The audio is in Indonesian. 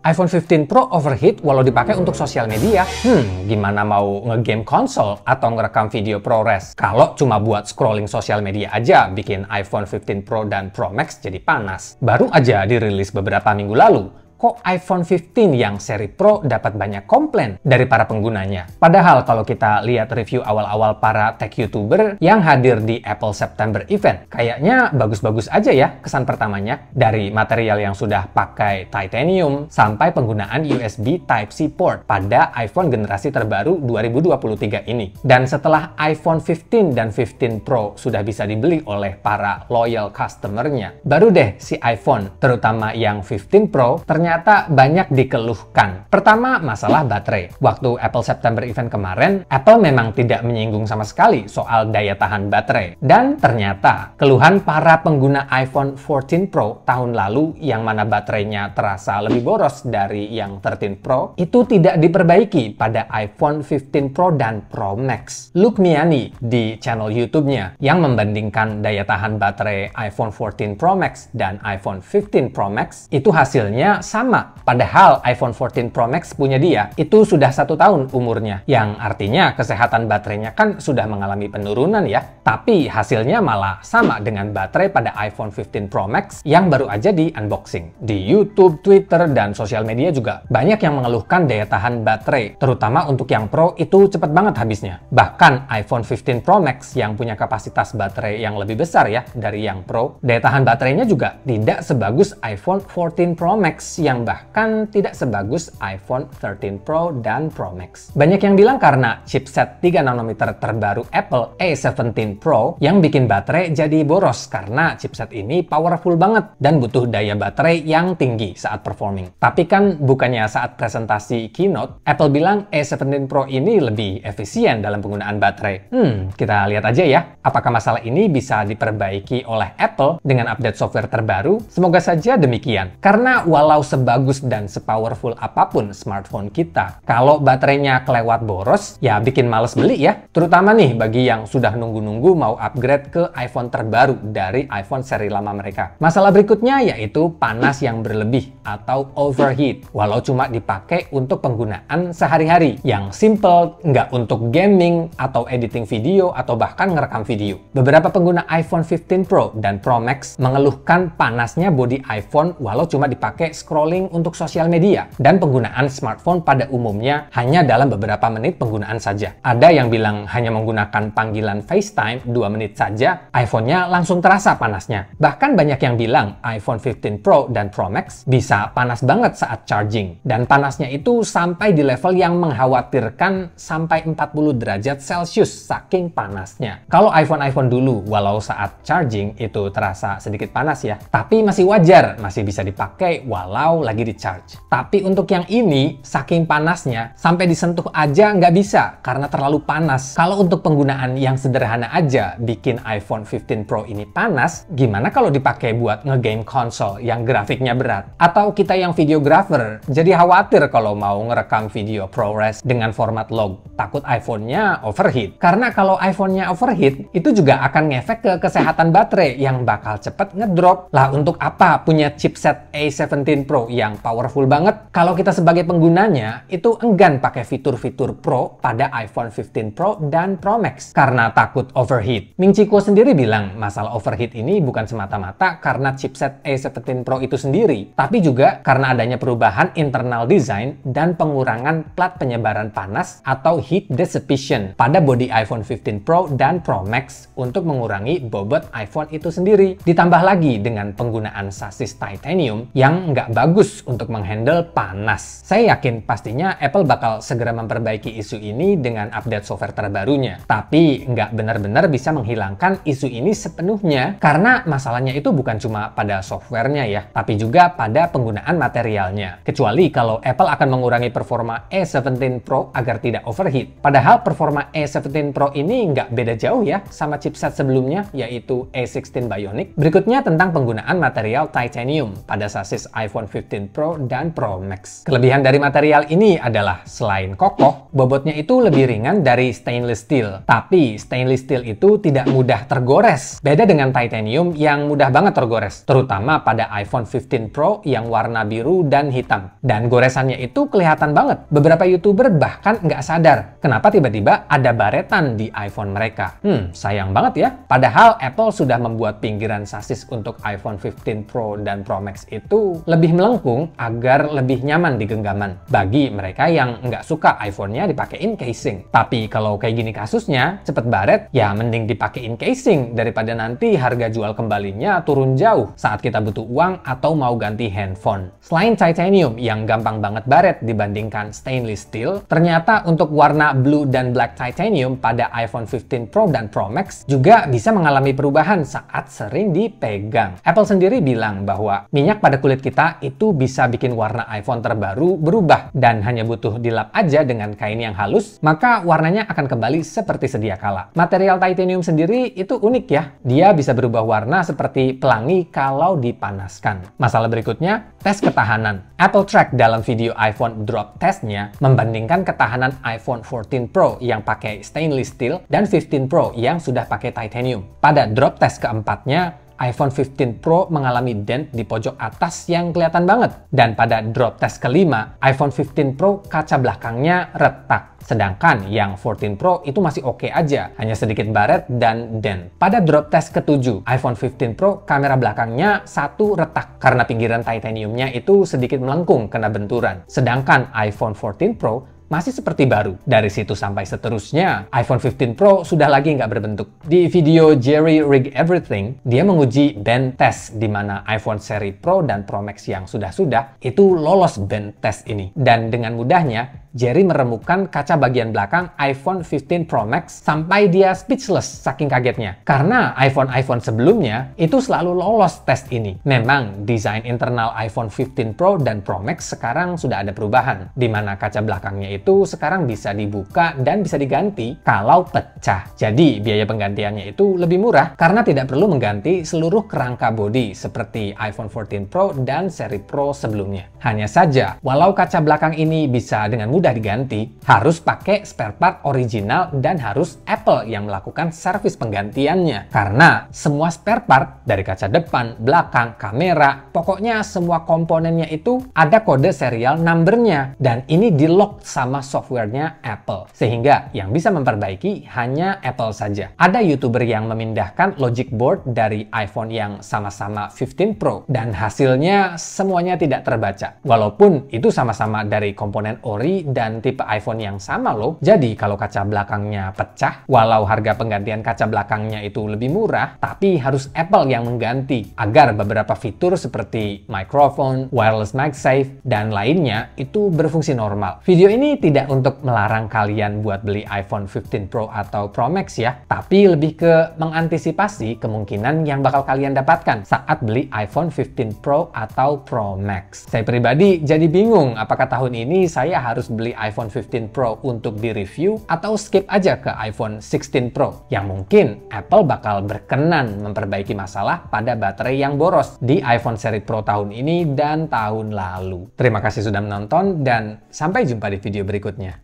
iPhone 15 Pro overheat walau dipakai untuk sosial media. Gimana mau nge-game konsol atau ngerekam video ProRes? Kalau cuma buat scrolling sosial media aja, bikin iPhone 15 Pro dan Pro Max jadi panas. Baru aja dirilis beberapa minggu lalu, kok iPhone 15 yang seri Pro dapat banyak komplain dari para penggunanya. Padahal kalau kita lihat review awal-awal para tech YouTuber yang hadir di Apple September event, kayaknya bagus-bagus aja ya kesan pertamanya. Dari material yang sudah pakai titanium sampai penggunaan USB Type-C port pada iPhone generasi terbaru 2023 ini. Dan setelah iPhone 15 dan 15 Pro sudah bisa dibeli oleh para loyal customer-nya, baru deh si iPhone, terutama yang 15 Pro, ternyata banyak dikeluhkan. Pertama, masalah baterai. Waktu Apple September event kemarin, Apple memang tidak menyinggung sama sekali soal daya tahan baterai. Dan ternyata, keluhan para pengguna iPhone 14 Pro tahun lalu yang mana baterainya terasa lebih boros dari yang 13 Pro, itu tidak diperbaiki pada iPhone 15 Pro dan Pro Max. Luke Miani di channel YouTube-nya yang membandingkan daya tahan baterai iPhone 14 Pro Max dan iPhone 15 Pro Max, itu hasilnya sama. Padahal iPhone 14 Pro Max punya dia itu sudah 1 tahun umurnya, yang artinya kesehatan baterainya kan sudah mengalami penurunan ya. Tapi hasilnya malah sama dengan baterai pada iPhone 15 Pro Max yang baru aja di unboxing. Di YouTube, Twitter, dan sosial media juga banyak yang mengeluhkan daya tahan baterai, terutama untuk yang Pro itu cepet banget habisnya. Bahkan iPhone 15 Pro Max yang punya kapasitas baterai yang lebih besar ya dari yang Pro, daya tahan baterainya juga tidak sebagus iPhone 14 Pro Max yang bahkan tidak sebagus iPhone 13 Pro dan Pro Max. Banyak yang bilang karena chipset 3 nanometer terbaru Apple A17 Pro yang bikin baterai jadi boros karena chipset ini powerful banget dan butuh daya baterai yang tinggi saat performing. Tapi kan bukannya saat presentasi keynote, Apple bilang A17 Pro ini lebih efisien dalam penggunaan baterai. Kita lihat aja ya, apakah masalah ini bisa diperbaiki oleh Apple dengan update software terbaru? Semoga saja demikian. Karena walau sebagus dan sepowerful apapun smartphone kita, kalau baterainya kelewat boros, ya bikin males beli ya. Terutama nih bagi yang sudah nunggu-nunggu mau upgrade ke iPhone terbaru dari iPhone seri lama mereka. Masalah berikutnya yaitu panas yang berlebih atau overheat, walau cuma dipakai untuk penggunaan sehari-hari yang simple, nggak untuk gaming atau editing video atau bahkan ngerekam video. Beberapa pengguna iPhone 15 Pro dan Pro Max mengeluhkan panasnya bodi iPhone walau cuma dipakai scrolling untuk sosial media dan penggunaan smartphone pada umumnya hanya dalam beberapa menit penggunaan saja. Ada yang bilang hanya menggunakan panggilan FaceTime 2 menit saja, iPhone-nya langsung terasa panasnya. Bahkan banyak yang bilang iPhone 15 Pro dan Pro Max bisa panas banget saat charging, dan panasnya itu sampai di level yang mengkhawatirkan sampai 40 derajat Celcius saking panasnya. Kalau iPhone dulu walau saat charging itu terasa sedikit panas ya, tapi masih wajar, masih bisa dipakai walau lagi di charge. Tapi untuk yang ini, saking panasnya, sampai disentuh aja nggak bisa karena terlalu panas. Kalau untuk penggunaan yang sederhana aja bikin iPhone 15 Pro ini panas, gimana kalau dipakai buat nge-game konsol yang grafiknya berat? Atau kita yang videographer, jadi khawatir kalau mau ngerekam video ProRes dengan format log, takut iPhone-nya overheat. Karena kalau iPhone-nya overheat, itu juga akan ngefek ke kesehatan baterai yang bakal cepet ngedrop. Lah untuk apa punya chipset A17 Pro yang powerful banget kalau kita sebagai penggunanya itu enggan pakai fitur-fitur Pro pada iPhone 15 Pro dan Pro Max karena takut overheat. Ming Chi Kuo sendiri bilang masalah overheat ini bukan semata-mata karena chipset A17 Pro itu sendiri, tapi juga karena adanya perubahan internal design dan pengurangan plat penyebaran panas atau heat dissipation pada bodi iPhone 15 Pro dan Pro Max untuk mengurangi bobot iPhone itu sendiri. Ditambah lagi dengan penggunaan sasis titanium yang nggak bagus untuk menghandle panas. Saya yakin pastinya Apple bakal segera memperbaiki isu ini dengan update software terbarunya. Tapi nggak benar-benar bisa menghilangkan isu ini sepenuhnya karena masalahnya itu bukan cuma pada softwarenya ya, tapi juga pada penggunaan materialnya. Kecuali kalau Apple akan mengurangi performa A17 Pro agar tidak overheat. Padahal performa A17 Pro ini nggak beda jauh ya sama chipset sebelumnya yaitu A16 Bionic. Berikutnya tentang penggunaan material titanium pada sasis iPhone 15 15 Pro dan Pro Max. Kelebihan dari material ini adalah selain kokoh, bobotnya itu lebih ringan dari stainless steel. Tapi stainless steel itu tidak mudah tergores. Beda dengan titanium yang mudah banget tergores, terutama pada iPhone 15 Pro yang warna biru dan hitam. Dan goresannya itu kelihatan banget. Beberapa YouTuber bahkan nggak sadar kenapa tiba-tiba ada baretan di iPhone mereka. Sayang banget ya. Padahal Apple sudah membuat pinggiran sasis untuk iPhone 15 Pro dan Pro Max itu lebih melengkung agar lebih nyaman di genggaman bagi mereka yang nggak suka iPhone-nya dipakein casing. Tapi kalau kayak gini kasusnya, cepet baret, ya mending dipakein casing daripada nanti harga jual kembalinya turun jauh saat kita butuh uang atau mau ganti handphone. Selain titanium yang gampang banget baret dibandingkan stainless steel, ternyata untuk warna blue dan black titanium pada iPhone 15 Pro dan Pro Max juga bisa mengalami perubahan saat sering dipegang. Apple sendiri bilang bahwa minyak pada kulit kita itu bisa bikin warna iPhone terbaru berubah dan hanya butuh dilap aja dengan kain yang halus, maka warnanya akan kembali seperti sedia kala. Material titanium sendiri itu unik ya. Dia bisa berubah warna seperti pelangi kalau dipanaskan. Masalah berikutnya, tes ketahanan. Apple Track dalam video iPhone drop testnya membandingkan ketahanan iPhone 14 Pro yang pakai stainless steel dan 15 Pro yang sudah pakai titanium. Pada drop test keempatnya, iPhone 15 Pro mengalami dent di pojok atas yang kelihatan banget. Dan pada drop test kelima, iPhone 15 Pro kaca belakangnya retak. Sedangkan yang 14 Pro itu masih oke aja, hanya sedikit baret dan dent. Pada drop test ketujuh, iPhone 15 Pro kamera belakangnya satu retak karena pinggiran titaniumnya itu sedikit melengkung kena benturan. Sedangkan iPhone 14 Pro masih seperti baru. Dari situ sampai seterusnya, iPhone 15 Pro sudah lagi nggak berbentuk. Di video Jerry Rig Everything, dia menguji bend test di mana iPhone seri Pro dan Pro Max yang sudah-sudah itu lolos bend test ini. Dan dengan mudahnya, Jerry meremukan kaca bagian belakang iPhone 15 Pro Max sampai dia speechless saking kagetnya. Karena iPhone sebelumnya itu selalu lolos tes ini. Memang desain internal iPhone 15 Pro dan Pro Max sekarang sudah ada perubahan, di mana kaca belakangnya itu sekarang bisa dibuka dan bisa diganti kalau pecah. Jadi biaya penggantiannya itu lebih murah karena tidak perlu mengganti seluruh kerangka bodi seperti iPhone 14 Pro dan seri Pro sebelumnya. Hanya saja, walau kaca belakang ini bisa dengan mudah diganti, harus pakai spare part original dan harus Apple yang melakukan servis penggantiannya. Karena semua spare part dari kaca depan, belakang, kamera, pokoknya semua komponennya itu ada kode serial numbernya dan ini di-lock sama softwarenya Apple. Sehingga yang bisa memperbaiki hanya Apple saja. Ada YouTuber yang memindahkan logic board dari iPhone yang sama-sama 15 Pro dan hasilnya semuanya tidak terbaca. Walaupun itu sama-sama dari komponen ori dan tipe iPhone yang sama loh. Jadi kalau kaca belakangnya pecah, walau harga penggantian kaca belakangnya itu lebih murah, tapi harus Apple yang mengganti agar beberapa fitur seperti microphone, wireless MagSafe, dan lainnya itu berfungsi normal. Video ini tidak untuk melarang kalian buat beli iPhone 15 Pro atau Pro Max ya, tapi lebih ke mengantisipasi kemungkinan yang bakal kalian dapatkan saat beli iPhone 15 Pro atau Pro Max. Saya pribadi jadi bingung apakah tahun ini saya harus beli iPhone 15 Pro untuk di-review atau skip aja ke iPhone 16 Pro yang mungkin Apple bakal berkenan memperbaiki masalah pada baterai yang boros di iPhone seri Pro tahun ini dan tahun lalu. Terima kasih sudah menonton dan sampai jumpa di video berikutnya.